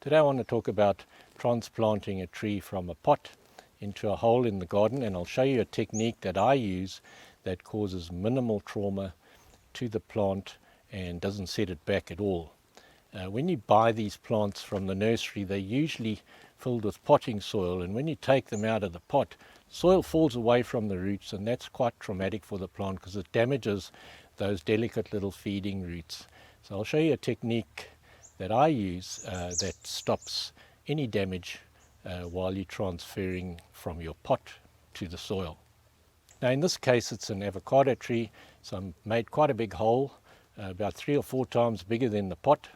Today I want to talk about transplanting a tree from a pot into a hole in the garden, and I'll show you a technique that I use that causes minimal trauma to the plant and doesn't set it back at all. When you buy these plants from the nursery, they're usually filled with potting soil, and when you take them out of the pot, soil falls away from the roots, and that's quite traumatic for the plant because it damages those delicate little feeding roots. So I'll show you a technique that I use that stops any damage while you're transferring from your pot to the soil. Now in this case it's an avocado tree, so I made quite a big hole, about 3 or 4 times bigger than the pot.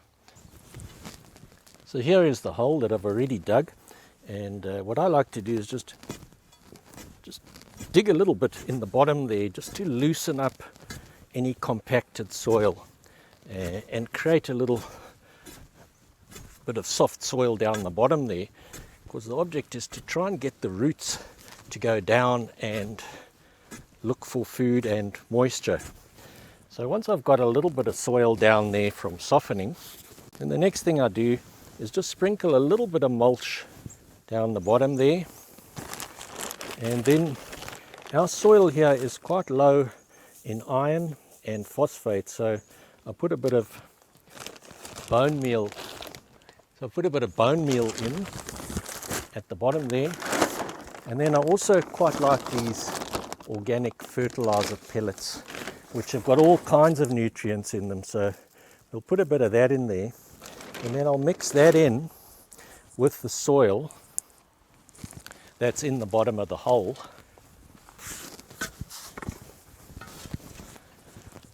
So here is the hole that I've already dug, and what I like to do is just dig a little bit in the bottom there, just to loosen up any compacted soil and create a little bit of soft soil down the bottom there, because the object is to try and get the roots to go down and look for food and moisture. So once I've got a little bit of soil down there from softening, then the next thing I do is just sprinkle a little bit of mulch down the bottom there. And then our soil here is quite low in iron and phosphate, so I put a bit of bone meal in at the bottom there. And then I also quite like these organic fertilizer pellets, which have got all kinds of nutrients in them, so we'll put a bit of that in there, and then I'll mix that in with the soil that's in the bottom of the hole.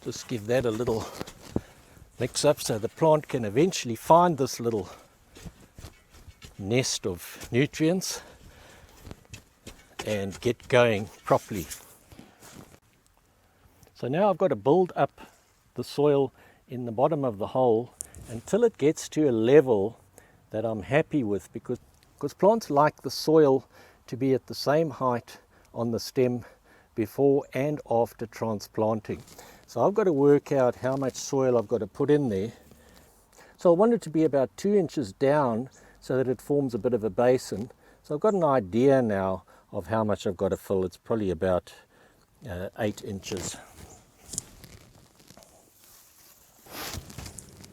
Just give that a little mix up so the plant can eventually find this little nest of nutrients and get going properly. So now I've got to build up the soil in the bottom of the hole until it gets to a level that I'm happy with, because plants like the soil to be at the same height on the stem before and after transplanting. So I've got to work out how much soil I've got to put in there. So I want it to be about 2 inches down so that it forms a bit of a basin. So I've got an idea now of how much I've got to fill. It's probably about 8 inches.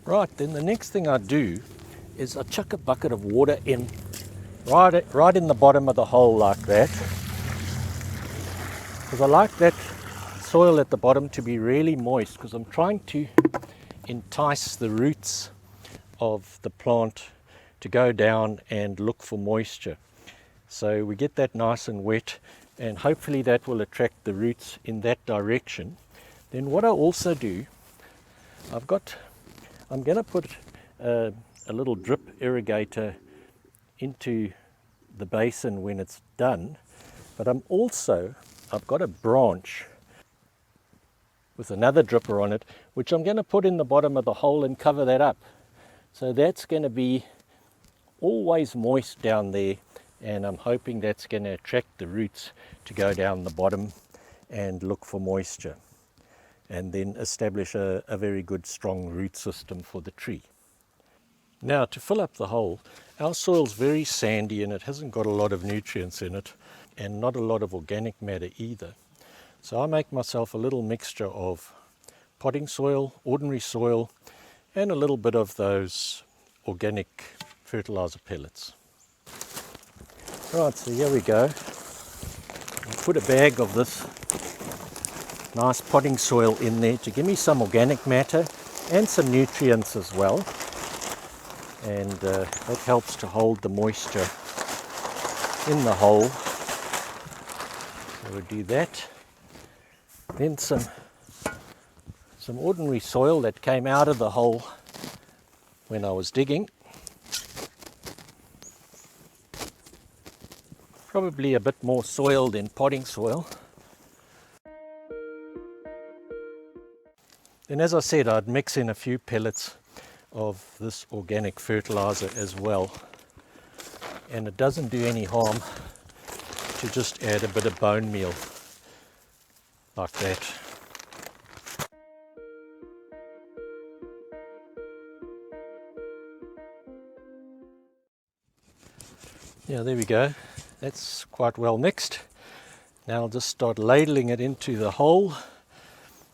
Right, then the next thing I do is I chuck a bucket of water in right in the bottom of the hole like that, because I like that soil at the bottom to be really moist, because I'm trying to entice the roots of the plant to go down and look for moisture. So we get that nice and wet, and hopefully that will attract the roots in that direction. Then what I also do, I'm going to put a little drip irrigator into the basin when it's done, but I've got a branch with another dripper on it, which I'm going to put in the bottom of the hole and cover that up. So that's going to be always moist down there, and I'm hoping that's going to attract the roots to go down the bottom and look for moisture, and then establish a very good strong root system for the tree. Now to fill up the hole, our soil's very sandy and it hasn't got a lot of nutrients in it, and not a lot of organic matter either. So I make myself a little mixture of potting soil, ordinary soil, and a little bit of those organic fertilizer pellets. Right, so here we go. I'll put a bag of this nice potting soil in there to give me some organic matter and some nutrients as well, and that helps to hold the moisture in the hole. So we'll do that. Then some ordinary soil that came out of the hole when I was digging. Probably a bit more soil than potting soil. Then, as I said, I'd mix in a few pellets of this organic fertilizer as well, and it doesn't do any harm to just add a bit of bone meal like that. Yeah, there we go. That's quite well mixed. Now I'll just start ladling it into the hole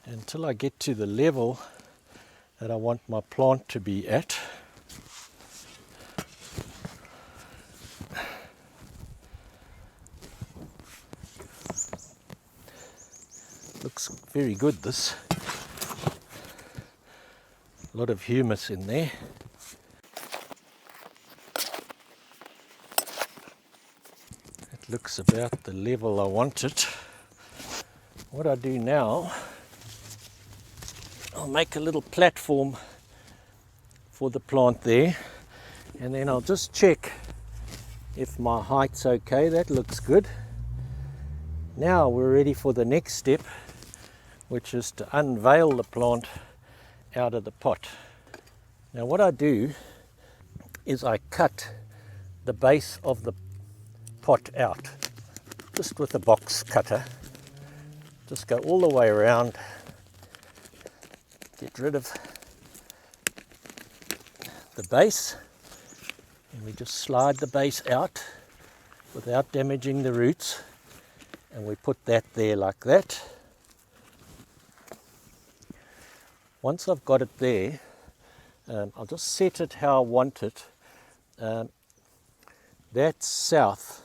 until I get to the level that I want my plant to be at. Looks very good, this. A lot of humus in there. It looks about the level I want it. What I do now, I'll make a little platform for the plant there, and then I'll just check if my height's okay. That looks good. Now we're ready for the next step, which is to unveil the plant out of the pot. Now what I do is I cut the base of the pot out, just with a box cutter. Just go all the way around, get rid of the base, and we just slide the base out without damaging the roots, and we put that there like that. Once I've got it there, I'll just set it how I want it. That's south,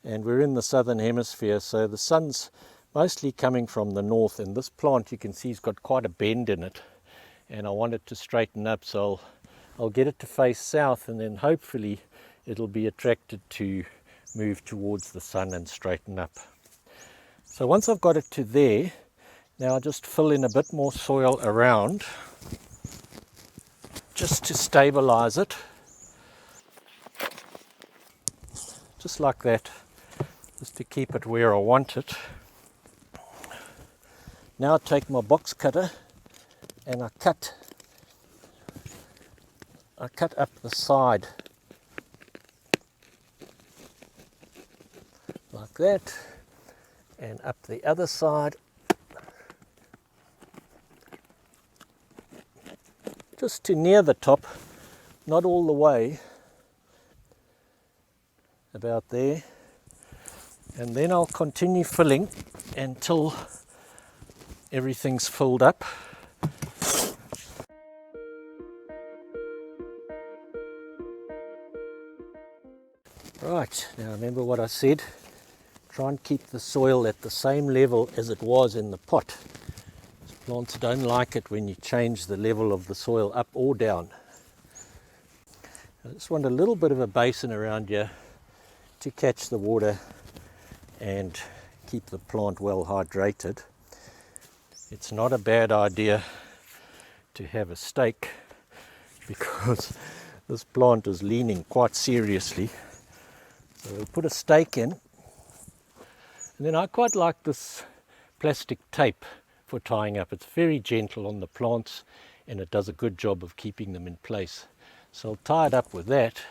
and we're in the southern hemisphere, so the sun's mostly coming from the north, and this plant, you can see, has got quite a bend in it, and I want it to straighten up, so I'll get it to face south, and then hopefully it'll be attracted to move towards the sun and straighten up. So once I've got it to there, now I'll just fill in a bit more soil around just to stabilize it, just like that, just to keep it where I want it. Now I take my box cutter and I cut up the side like that, and up the other side, just to near the top, not all the way, about there, and then I'll continue filling until everything's filled up. Right, now remember what I said, try and keep the soil at the same level as it was in the pot. Plants don't like it when you change the level of the soil up or down. I just want a little bit of a basin around here to catch the water and keep the plant well hydrated. It's not a bad idea to have a stake, because this plant is leaning quite seriously. So we'll put a stake in, and then I quite like this plastic tape for tying up. It's very gentle on the plants and it does a good job of keeping them in place. So I'll tie it up with that.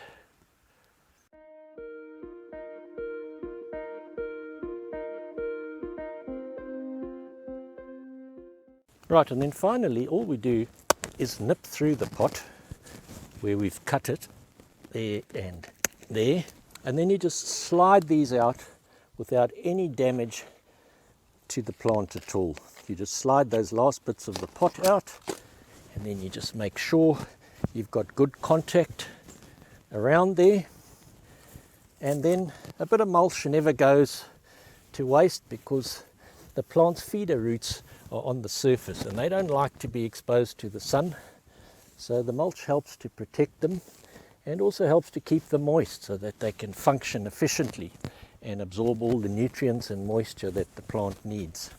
Right, and then finally all we do is nip through the pot where we've cut it, there and there, and then you just slide these out without any damage to the plant at all. You just slide those last bits of the pot out, and then you just make sure you've got good contact around there, and then a bit of mulch never goes to waste, because the plant's feeder roots are on the surface and they don't like to be exposed to the sun, so the mulch helps to protect them and also helps to keep them moist so that they can function efficiently and absorb all the nutrients and moisture that the plant needs.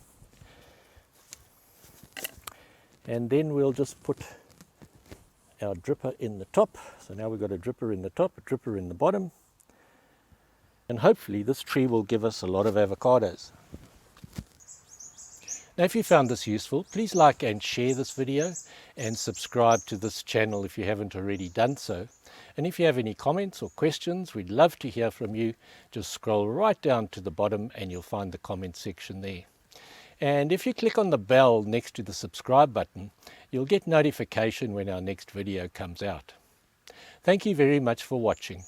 And then we'll just put our dripper in the top. So now we've got a dripper in the top, a dripper in the bottom, and hopefully this tree will give us a lot of avocados. Now if you found this useful, please like and share this video and subscribe to this channel if you haven't already done so. And if you have any comments or questions, we'd love to hear from you. Just scroll right down to the bottom and you'll find the comment section there. And if you click on the bell next to the subscribe button, you'll get notification when our next video comes out. Thank you very much for watching.